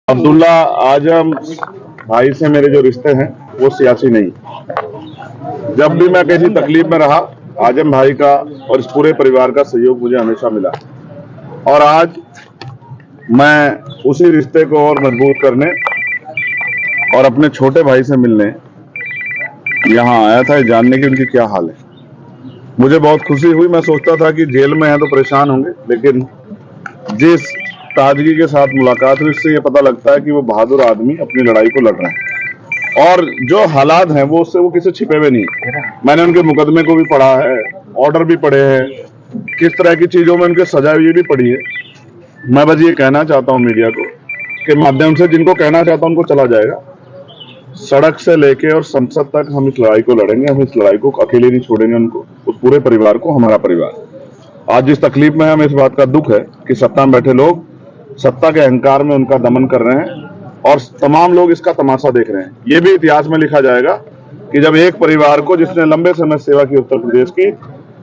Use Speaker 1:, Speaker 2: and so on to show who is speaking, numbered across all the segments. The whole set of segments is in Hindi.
Speaker 1: अब्दुल्ला आजम भाई से मेरे जो रिश्ते हैं वो सियासी नहीं। जब भी मैं किसी तकलीफ में रहा, आजम भाई का और इस पूरे परिवार का सहयोग मुझे हमेशा मिला और आज मैं उसी रिश्ते को और मजबूत करने और अपने छोटे भाई से मिलने यहाँ आया था, जानने की उनकी क्या हाल है। मुझे बहुत खुशी हुई। मैं सोचता था कि जेल में है तो परेशान होंगे, लेकिन जिस ताजगी के साथ मुलाकात हुई इससे ये पता लगता है कि वो बहादुर आदमी अपनी लड़ाई को लड़ रहे हैं और जो हालात हैं वो उससे वो किसी छिपे हुए नहीं। मैंने उनके मुकदमे को भी पढ़ा है, ऑर्डर भी पढ़े हैं, किस तरह की चीजों में उनके सजा हुई भी पढ़ी है। मैं बस ये कहना चाहता हूँ मीडिया को के माध्यम से, जिनको कहना चाहता हूँ उनको चला जाएगा। सड़क से लेके और संसद तक हम इस लड़ाई को लड़ेंगे। हम इस लड़ाई को अकेले नहीं छोड़ेंगे, उनको, उस पूरे परिवार को, हमारा परिवार। आज जिस तकलीफ में हमें इस बात का दुख है कि सत्ता में बैठे लोग सत्ता के अहंकार में उनका दमन कर रहे हैं और तमाम लोग इसका तमाशा देख रहे हैं। ये भी इतिहास में लिखा जाएगा कि जब एक परिवार को, जिसने लंबे समय सेवा की उत्तर प्रदेश की,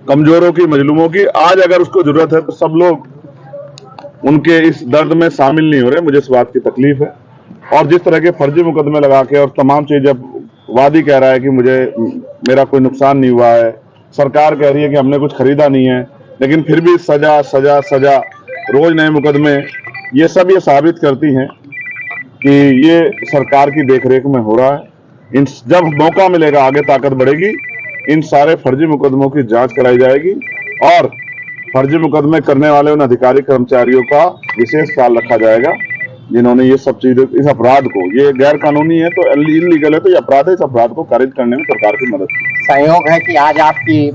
Speaker 1: कमजोरों की, मजलूमों की, आज अगर उसको जरूरत है तो सब लोग उनके इस दर्द में शामिल नहीं हो रहे। मुझे इस बात की तकलीफ है। और जिस तरह के फर्जी मुकदमे लगा के और तमाम चीज, जब वादी कह रहा है कि मेरा कोई नुकसान नहीं हुआ है, सरकार कह रही है कि हमने कुछ खरीदा नहीं है, लेकिन फिर भी सजा सजा सजा, रोज नए मुकदमे, ये सब ये साबित करती हैं कि ये सरकार की देखरेख में हो रहा है। जब मौका मिलेगा, आगे ताकत बढ़ेगी, इन सारे फर्जी मुकदमों की जांच कराई जाएगी और फर्जी मुकदमे करने वाले उन अधिकारी कर्मचारियों का विशेष ख्याल रखा जाएगा जिन्होंने ये सब चीजें, इस अपराध को, ये गैर कानूनी है तो इलीगल है तो ये अपराध है, इस अपराध को खारिज करने में सरकार की मदद की।
Speaker 2: संयोग है कि आज आपकी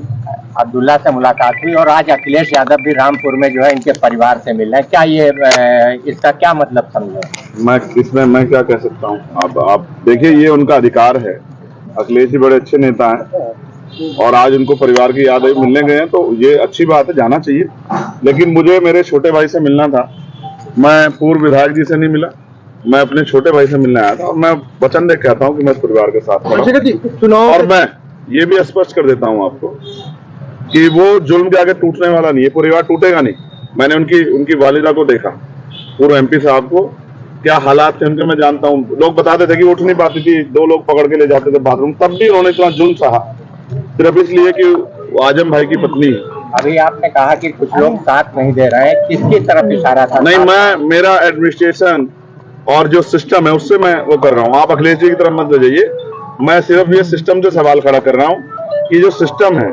Speaker 2: अब्दुल्ला से मुलाकात हुई और आज अखिलेश यादव भी रामपुर में जो है इनके परिवार से मिल रहे हैं। क्या ये इसका क्या मतलब समझे?
Speaker 1: मैं क्या कह सकता हूँ? आप देखिए, ये उनका अधिकार है। अखिलेश जी बड़े अच्छे नेता हैं और आज उनको परिवार की याद मिलने गए हैं तो ये अच्छी बात है, जाना चाहिए। लेकिन मुझे मेरे छोटे भाई से मिलना था। मैं पूर्व विधायक जी से नहीं मिला, मैं अपने छोटे भाई से मिलने आया था और मैं वचन दे कहता हूँ कि मैं इस परिवार के साथ खड़ा हूं। और मैं ये भी स्पष्ट कर देता हूँ आपको कि वो जुल्म के आगे टूटने वाला नहीं है, परिवार टूटेगा नहीं। मैंने उनकी वालिदा को देखा, पूर्व एमपी साहब को, क्या हालात थे उनके मैं जानता हूँ। लोग बताते थे कि उठ नहीं पाती थी, 2 लोग पकड़ के ले जाते थे बाथरूम, तब भी उन्होंने इतना जुल्म सहा, सिर्फ इसलिए कि आजम भाई की पत्नी है।
Speaker 2: अभी आपने कहा कि कुछ लोग साथ नहीं दे रहे हैं, किसकी तरफ इशारा था?
Speaker 1: नहीं, मेरा एडमिनिस्ट्रेशन और जो सिस्टम है उससे मैं वो कर रहा हूँ। आप अखिलेश जी की तरफ मत जाइए। मैं सिर्फ ये सिस्टम से सवाल खड़ा कर रहा हूँ कि जो सिस्टम है,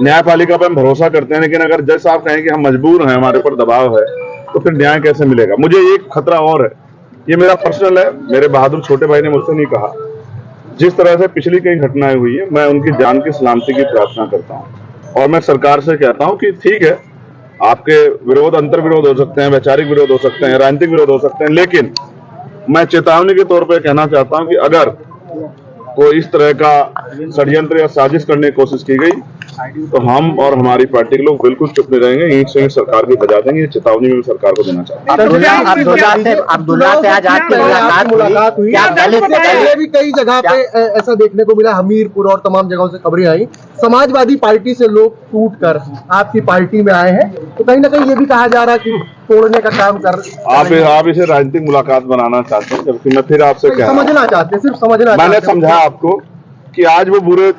Speaker 1: न्यायपालिका पर हम भरोसा करते हैं, लेकिन अगर जज साहब कहें कि हम मजबूर हैं, हमारे ऊपर दबाव है, तो फिर न्याय कैसे मिलेगा? मुझे एक खतरा और है, ये मेरा पर्सनल है, मेरे बहादुर छोटे भाई ने मुझसे नहीं कहा। जिस तरह से पिछली कई घटनाएं हुई है, मैं उनकी जान की सलामती की प्रार्थना करता हूँ और मैं सरकार से कहता हूँ कि ठीक है, आपके विरोध, अंतर विरोध हो सकते हैं, वैचारिक विरोध हो सकते हैं, राजनीतिक विरोध हो सकते हैं, लेकिन मैं चेतावनी के तौर पर कहना चाहता हूँ कि अगर कोई इस तरह का षड्यंत्र या साजिश करने की कोशिश की गई तो हम और हमारी पार्टी के लोग बिल्कुल चुप नहीं रहेंगे, ईंट से ईंट सरकार की बजा देंगे। ये चेतावनी में सरकार को देना चाहता हूँ।
Speaker 2: अब्दुल्ला से आज आपकी मुलाकात हुई।
Speaker 3: पहले भी कई जगह पे ऐसा देखने को मिला, हमीरपुर और तमाम जगहों से खबरें आई, समाजवादी पार्टी से लोग टूटकर आपकी पार्टी में आए हैं, तो कहीं ना कहीं ये भी कहा जा रहा है कि तोड़ने का काम कर
Speaker 1: आप इसे राजनीतिक मुलाकात बनाना चाहते हैं, जबकि मैं फिर आपसे
Speaker 3: समझना चाहते हैं, सिर्फ समझना।
Speaker 1: मैंने समझाया आपको कि आज वो बुरे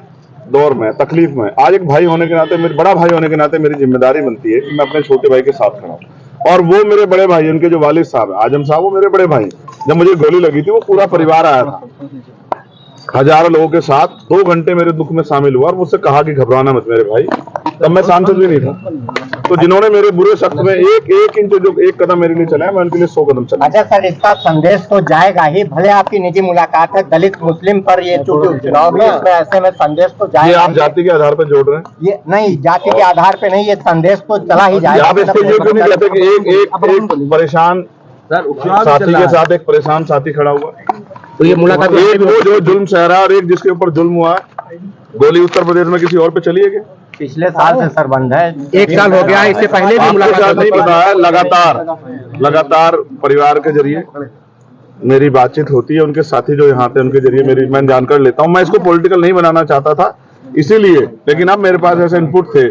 Speaker 1: दौर में, तकलीफ में, आज एक भाई होने के नाते, मेरे बड़ा भाई होने के नाते मेरी जिम्मेदारी बनती है कि मैं अपने छोटे भाई के साथ खड़ा हूं। और वो मेरे बड़े भाई, उनके जो वालिद साहब आजम साहब, वो मेरे बड़े भाई। जब मुझे गोली लगी थी वो पूरा परिवार आया था, हजारों लोगों के साथ 2 घंटे मेरे दुख में शामिल हुआ और मुझसे कहा कि घबराना मत मेरे भाई। तब मैं सांसद भी नहीं था। तो जिन्होंने मेरे बुरे शब्द में एक इंच, जो 1 कदम मेरे लिए चला है, मैं उनके लिए 100 कदम चला।
Speaker 2: अच्छा सर, इसका संदेश तो जाएगा ही, भले आपकी निजी मुलाकात है दलित मुस्लिम पर, ये चूंकि चुनाव भी इसमें, ऐसे में संदेश तो जाएगा।
Speaker 1: ये आप जाति के आधार पर जोड़ रहे हैं?
Speaker 2: ये नहीं, जाति के आधार पे नहीं, ये संदेश तो चला ही जाएगा।
Speaker 1: आप इसके ये क्यों नहीं कहते कि एक परेशान साथी के साथ एक परेशान साथी खड़ा हुआ?
Speaker 3: तो ये मुलाकात,
Speaker 1: एक वो जो जुल्म सह रहा है और एक जिसके ऊपर जुल्म हुआ है। गोली उत्तर प्रदेश में किसी और पे चली है क्या?
Speaker 2: पिछले साल से सर बंद है,
Speaker 3: 1 साल हो गया, इससे पहले भी मुलाकात
Speaker 1: नहीं पता है। लगातार परिवार के जरिए मेरी बातचीत होती है, उनके साथी जो यहाँ थे उनके जरिए मैं जानकर लेता हूँ। मैं इसको पॉलिटिकल नहीं बनाना चाहता था इसीलिए, लेकिन अब मेरे पास ऐसे इनपुट थे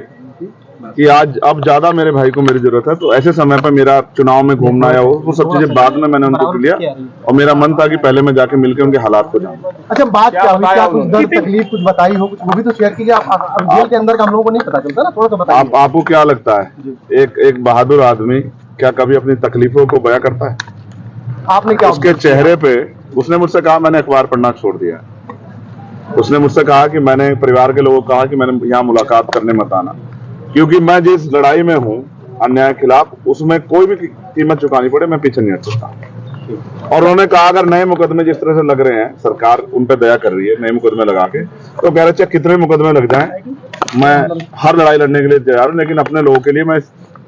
Speaker 1: कि आज अब ज्यादा मेरे भाई को मेरी जरूरत है, तो ऐसे समय पर मेरा चुनाव में घूमना या वो सब चीजें बाद में मैंने उनको लिया, और मेरा मन था कि पहले मैं जाके मिलकर उनके हालात को जानूं।
Speaker 3: अच्छा, बात क्या हुई, क्या कुछ दर्द तकलीफ कुछ बताई हो, कुछ वो भी तो शेयर कीजिए। आप जेल के अंदर का हम लोगों को नहीं पता चलता ना, थोड़ा सा बताइए।
Speaker 1: आपको क्या लगता है एक बहादुर आदमी क्या कभी अपनी तकलीफों को बयां करता है?
Speaker 3: आपने क्या
Speaker 1: उसके चेहरे पे, उसने मुझसे कहा मैंने अखबार पढ़ना छोड़ दिया, उसने मुझसे कहा कि मैंने परिवार के लोगों को कहा कि मैंने यहाँ मुलाकात करने मत आना, क्योंकि मैं जिस लड़ाई में हूँ अन्याय के खिलाफ, उसमें कोई भी कीमत चुकानी पड़े मैं पीछे नहीं हट सकता। और उन्होंने कहा अगर नए मुकदमे जिस तरह से लग रहे हैं, सरकार उन पर दया कर रही है नए मुकदमे लगा के, तो कह रहे चाहे कितने मुकदमे लग जाएं, मैं हर लड़ाई लड़ने के लिए तैयार हूँ, लेकिन अपने लोगों के लिए मैं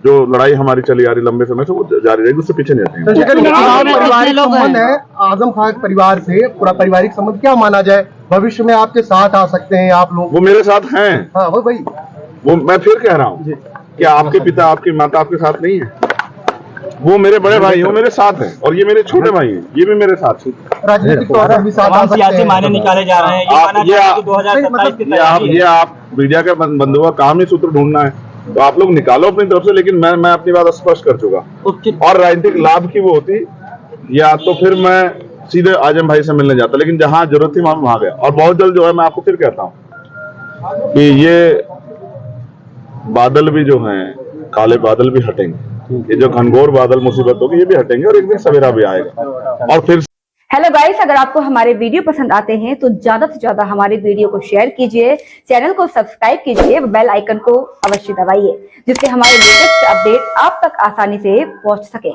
Speaker 1: जो लड़ाई हमारी चली आ रही लंबे समय से वो जारी रहेगी, उससे पीछे नहीं हटेंगे।
Speaker 3: पारिवारिक संबंध है आजम खान परिवार से, पूरा पारिवारिक संबंध क्या माना जाए, भविष्य में आपके साथ आ सकते हैं आप लोग?
Speaker 1: वो मेरे साथ हैं।
Speaker 3: हाँ वो भाई,
Speaker 1: वो मैं फिर कह रहा हूँ कि आपके पिता आपकी माता आपके साथ नहीं है, वो मेरे बड़े भाई हैं, वो मेरे साथ हैं, और ये मेरे छोटे भाई हैं, ये भी मेरे साथ हैं।
Speaker 3: राजनीतिक तौर पर भी साथ आ सकते हैं।
Speaker 4: मायने निकाले जा रहे हैं, ये माना जा रहा है कि 2027 की तैयारी है।
Speaker 1: ये आप मीडिया के बंधुओं का काम ही सूत्र ढूंढना है, तो आप लोग निकालो अपनी तरफ से, लेकिन मैं अपनी बात स्पष्ट कर चुका। और राजनीतिक लाभ की वो होती, या तो फिर मैं सीधे आजम भाई से मिलने जाता, लेकिन जहां जरूरत थी वहां गया। और बहुत जल्द जो है, मैं आपको फिर कहता हूं कि ये बादल भी जो हैं, काले बादल भी हटेंगे, ये जो घनघोर बादल मुसीबत होगी ये भी हटेंगे, और एक दिन सवेरा भी आएगा। और फिर
Speaker 5: हेलो गाइस, अगर आपको हमारे वीडियो पसंद आते हैं तो ज्यादा से ज्यादा हमारे वीडियो को शेयर कीजिए, चैनल को सब्सक्राइब कीजिए, बेल आइकन को अवश्य दबाइए, जिससे हमारे लेटेस्ट अपडेट आप तक आसानी से पहुंच सके।